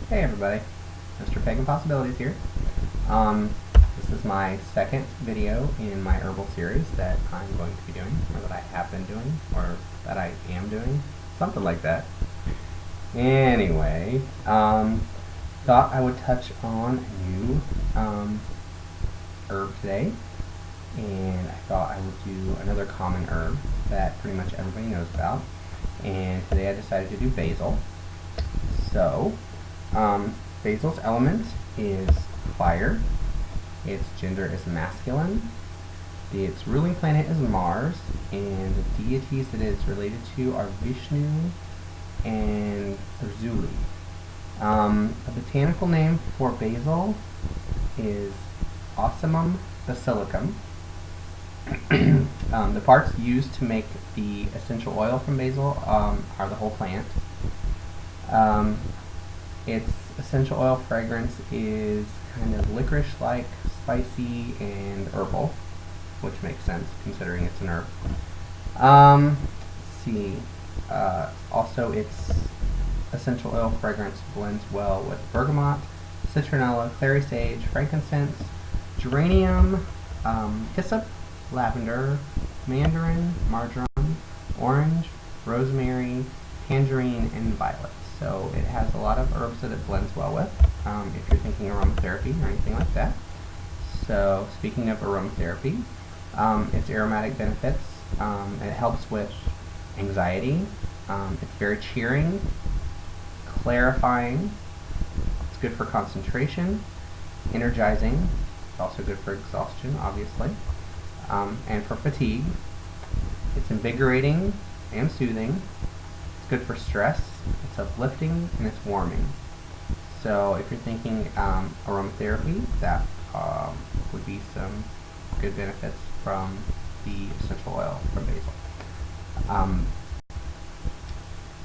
Hey everybody, MrPaganPossibilities here. This is my second video in my herbal series that I'm going to be doing, or that I have been doing, or that I am doing, something like that. Anyway, thought I would touch on a new herb today, and I thought I would do another common herb that pretty much everybody knows about, and today I decided to do basil. So, basil's element is fire, its gender is masculine, its ruling planet is Mars, and the deities that it's related to are Vishnu and Urzuli. A botanical name for basil is Ocimum basilicum. The parts used to make the essential oil from basil are the whole plant. Its essential oil fragrance is kind of licorice-like, spicy, and herbal, which makes sense considering it's an herb. Let's see. Also, its essential oil fragrance blends well with bergamot, citronella, clary sage, frankincense, geranium, hyssop, lavender, mandarin, marjoram, orange, rosemary, tangerine, and violet. So it has a lot of herbs that it blends well with, if you're thinking aromatherapy or anything like that. So speaking of aromatherapy, its aromatic benefits, it helps with anxiety, it's very cheering, clarifying, it's good for concentration, energizing, it's also good for exhaustion, obviously, and for fatigue. It's invigorating and soothing. It's good for stress, it's uplifting, and it's warming. So if you're thinking aromatherapy, that would be some good benefits from the essential oil from basil.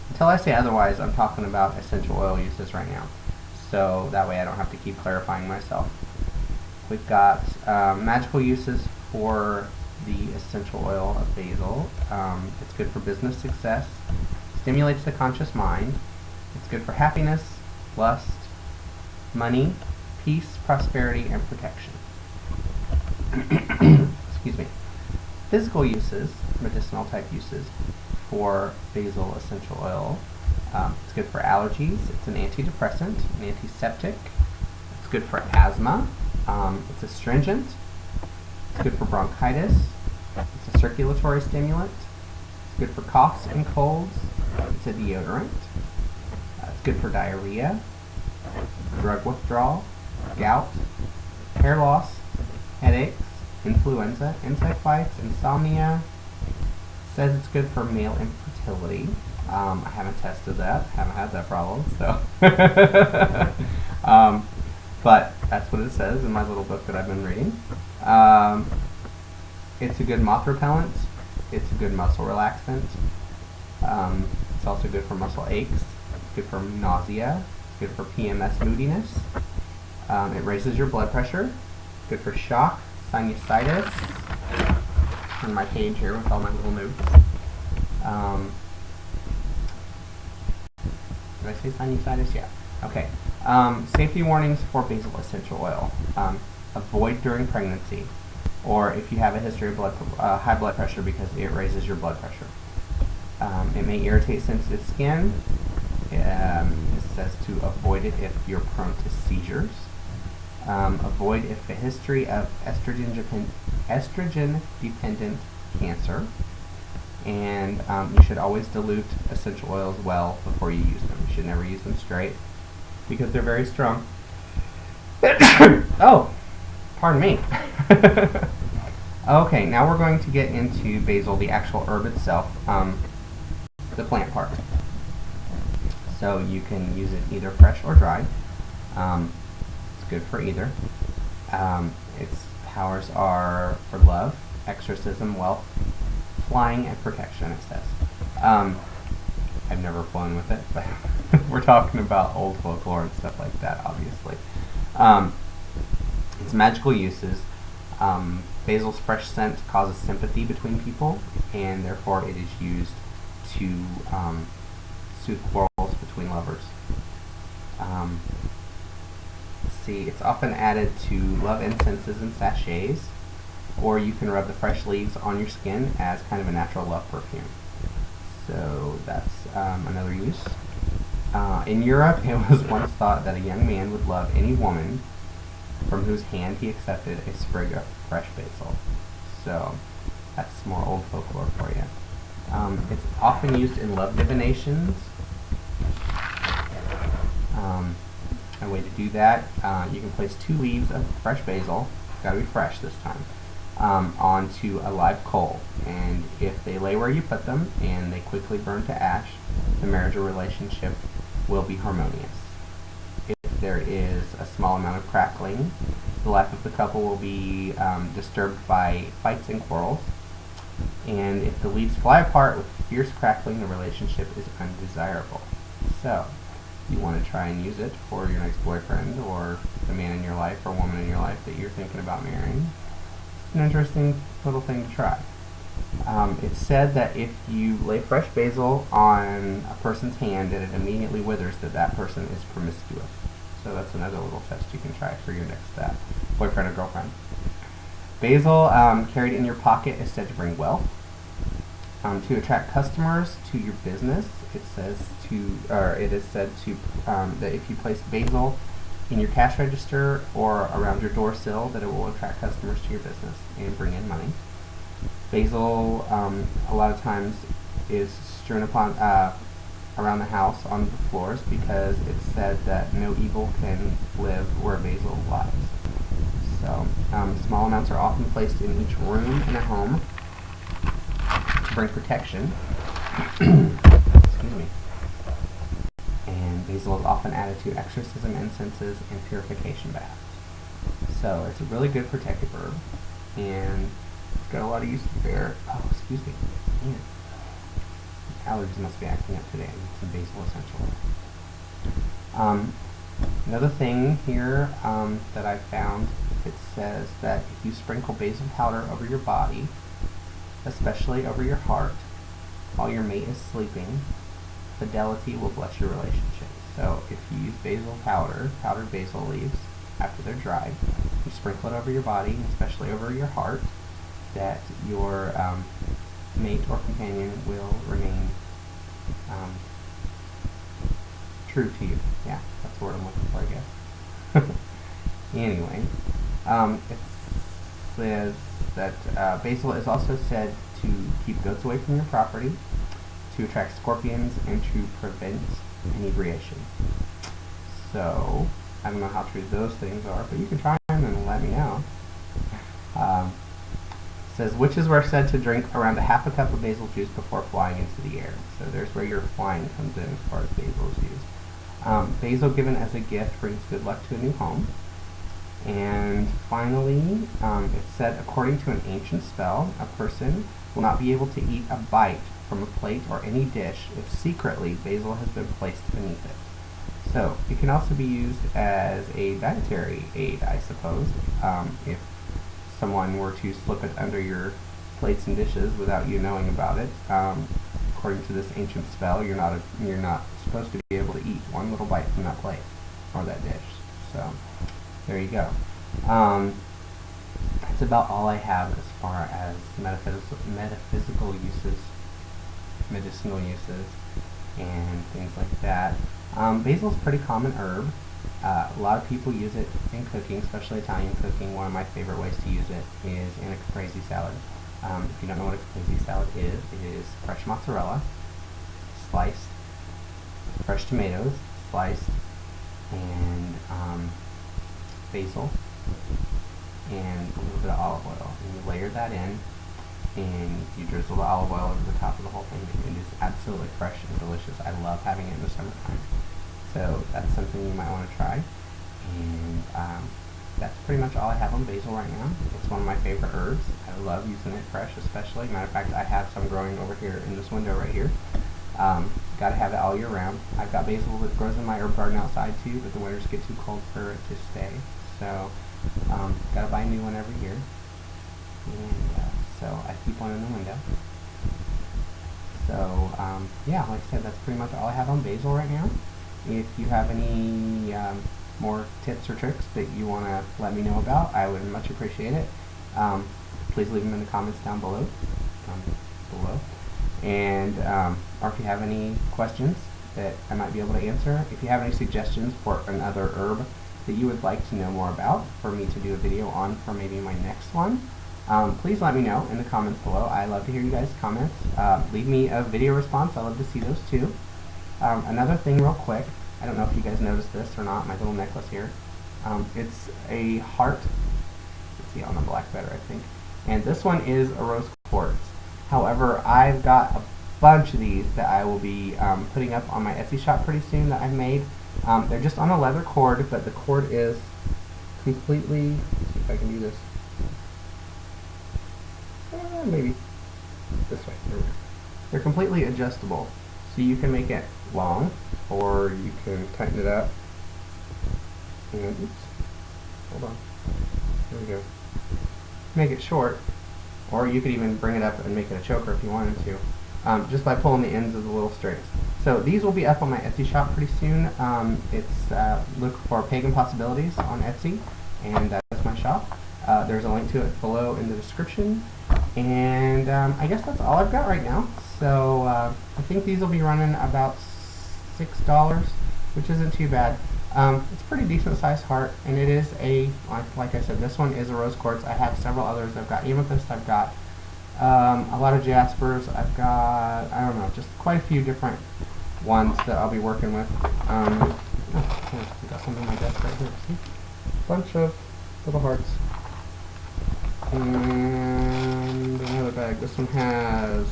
Until I say otherwise, I'm talking about essential oil uses right now. So that way I don't have to keep clarifying myself. We've got magical uses for the essential oil of basil. It's good for business success, stimulates the conscious mind, it's good for happiness, lust, money, peace, prosperity, and protection. Excuse me. Physical uses, medicinal type uses for basil essential oil. It's good for allergies, it's an antidepressant, an antiseptic, it's good for asthma, it's astringent, it's good for bronchitis, it's a circulatory stimulant, it's good for coughs and colds, it's a deodorant, it's good for diarrhea, drug withdrawal, gout, hair loss, headaches, influenza, insect bites, insomnia. It says it's good for male infertility. I haven't tested that, haven't had that problem, so. But that's what it says in my little book that I've been reading. It's a good moth repellent. It's a good muscle relaxant. It's also good for muscle aches. It's good for nausea. It's good for PMS moodiness. It raises your blood pressure. Good for shock, sinusitis. On my page here with all my little notes. Did I say sinusitis? Yeah. Okay. Safety warnings for basil essential oil. Avoid during pregnancy, or if you have a history of high blood pressure, because it raises your blood pressure. It may irritate sensitive skin. It says to avoid it if you're prone to seizures. Avoid if a history of estrogen-dependent cancer. And you should always dilute essential oils well before you use them. You should never use them straight because they're very strong. Oh, pardon me. Okay, now we're going to get into basil, the actual herb itself, the plant part. So you can use it either fresh or dried. It's good for either. Its powers are for love, exorcism, wealth, flying, and protection, it says. I've never flown with it, but we're talking about old folklore and stuff like that, obviously. Its magical uses. Basil's fresh scent causes sympathy between people, and therefore it is used to soothe quarrels between lovers. see, it's often added to love incenses and sachets, or you can rub the fresh leaves on your skin as kind of a natural love perfume. So that's another use. In Europe, it was once thought that a young man would love any woman from whose hand he accepted a sprig of fresh basil. So that's more old folklore for you. It's often used in love divinations. A way to do that, you can place 2 leaves of fresh basil, gotta be fresh this time, onto a live coal. And if they lay where you put them and they quickly burn to ash, the marriage or relationship will be harmonious. If there is a small amount of crackling, the life of the couple will be disturbed by fights and quarrels. And if the leaves fly apart with fierce crackling, the relationship is undesirable. So, you want to try and use it for your next boyfriend or the man in your life or woman in your life that you're thinking about marrying. It's an interesting little thing to try. It's said that if you lay fresh basil on a person's hand and it immediately withers, that person is promiscuous. So that's another little test you can try for your next boyfriend or girlfriend. Basil carried in your pocket is said to bring wealth. To attract customers to your business, it is said to that if you place basil in your cash register or around your door sill, that it will attract customers to your business and bring in money. Basil, a lot of times, is strewn upon around the house on the floors because it's said that no evil can live where basil lies. So, small amounts are often placed in each room in a home to bring protection. Excuse me. And basil is often added to exorcism incenses and purification baths. So it's a really good protective herb, and it's got a lot of uses there. Oh, excuse me. Man. Allergies must be acting up today. I need some basil essential oil. Another thing here that I found, it says that if you sprinkle basil powder over your body, especially over your heart, while your mate is sleeping, fidelity will bless your relationship. So if you use basil powdered basil leaves, after they're dried, you sprinkle it over your body, especially over your heart, that your mate or companion will remain true to you. Yeah, that's the word I'm looking for, I guess. Anyway, it says that basil is also said to keep goats away from your property, to attract scorpions, and to prevent inebriation. So, I don't know how true those things are, but you can try them and let me know. Says witches were said to drink around a half a cup of basil juice before flying into the air. So there's where your flying comes in as far as basil is used. Basil given as a gift brings good luck to a new home. And finally, it's said according to an ancient spell, a person will not be able to eat a bite from a plate or any dish if secretly basil has been placed beneath it. So it can also be used as a dietary aid, I suppose, if someone were to slip it under your plates and dishes without you knowing about it. According to this ancient spell, you're not supposed to be able to eat one little bite from that plate or that dish. So there you go. That's about all I have as far as metaphysical uses, medicinal uses, and things like that. Basil is a pretty common herb. A lot of people use it in cooking, especially Italian cooking. One of my favorite ways to use it is in a caprese salad. If you don't know what a caprese salad is, it is fresh mozzarella, sliced, fresh tomatoes, sliced, and basil, and a little bit of olive oil. And you layer that in, and you drizzle the olive oil over the top of the whole thing, and it is absolutely fresh and delicious. I love having it in the summertime. So that's something you might want to try. And that's pretty much all I have on basil right now. It's one of my favorite herbs. I love using it fresh, especially. Matter of fact, I have some growing over here in this window right here. Gotta have it all year round. I've got basil that grows in my herb garden outside too, but the winters get too cold for it to stay. So, gotta buy a new one every year. And so I keep one in the window. So, yeah, like I said, that's pretty much all I have on basil right now. If you have any more tips or tricks that you want to let me know about, I would much appreciate it. Please leave them in the comments down below. And or if you have any questions that I might be able to answer. If you have any suggestions for another herb that you would like to know more about for me to do a video on for maybe my next one, please let me know in the comments below. I love to hear you guys' comments. Leave me a video response. I love to see those too. Another thing real quick, I don't know if you guys noticed this or not, my little necklace here. It's a heart. Let's see on the black better, I think. And this one is a rose quartz. However, I've got a bunch of these that I will be putting up on my Etsy shop pretty soon that I've made. They're just on a leather cord, but the cord is completely, let's see if I can do this. Maybe this way. There we go. They're completely adjustable. So you can make it long, or you can tighten it up. And, oops, hold on. There we go. Make it short, or you could even bring it up and make it a choker if you wanted to, just by pulling the ends of the little strings. So these will be up on my Etsy shop pretty soon. Look for Pagan Possibilities on Etsy, and that's my shop. There's a link to it below in the description. And I guess that's all I've got right now. So I think these will be running about $6, which isn't too bad. It's a pretty decent sized heart, and it is like I said, this one is a rose quartz. I have several others. I've got amethyst, I've got a lot of jaspers, I've got, I don't know, just quite a few different ones that I'll be working with. I've got some on my desk right here. See? Bunch of little hearts. And another bag. This one has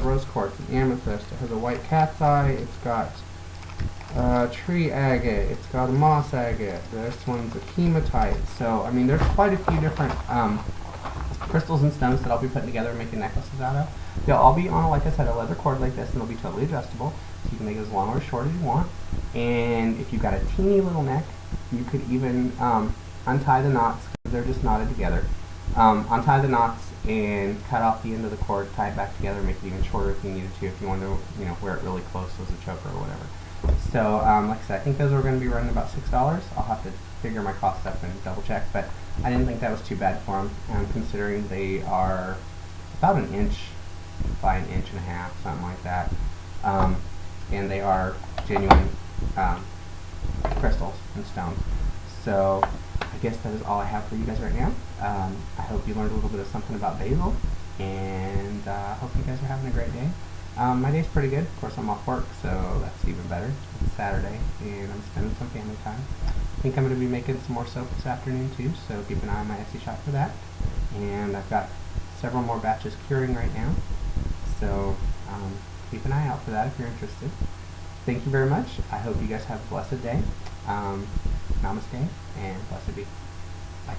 rose quartz and amethyst. It has a white cat's eye. It's got tree agate. It's got a moss agate. This one's a hematite. So, I mean, there's quite a few different crystals and stones that I'll be putting together and making necklaces out of. They'll all be on, like I said, a leather cord like this, and they'll be totally adjustable. So you can make it as long or as short as you want. And if you've got a teeny little neck, you could even untie the knots, because they're just knotted together. Untie the knots and cut off the end of the cord, tie it back together, make it even shorter if you needed to, if you wanted to, wear it really close as a choker or whatever. So, like I said, I think those are going to be running about $6. I'll have to figure my costs up and double check, but I didn't think that was too bad for them, considering they are about 1 inch by 1.5 inches, something like that. And they are genuine crystals and stones. So I guess that is all I have for you guys right now. I hope you learned a little bit of something about basil, and I hope you guys are having a great day. My day's pretty good. Of course, I'm off work, so that's even better. It's Saturday, and I'm spending some family time. I think I'm going to be making some more soap this afternoon, too, so keep an eye on my Etsy shop for that. And I've got several more batches curing right now, so keep an eye out for that if you're interested. Thank you very much. I hope you guys have a blessed day. Namaste, and blessed be. Bye.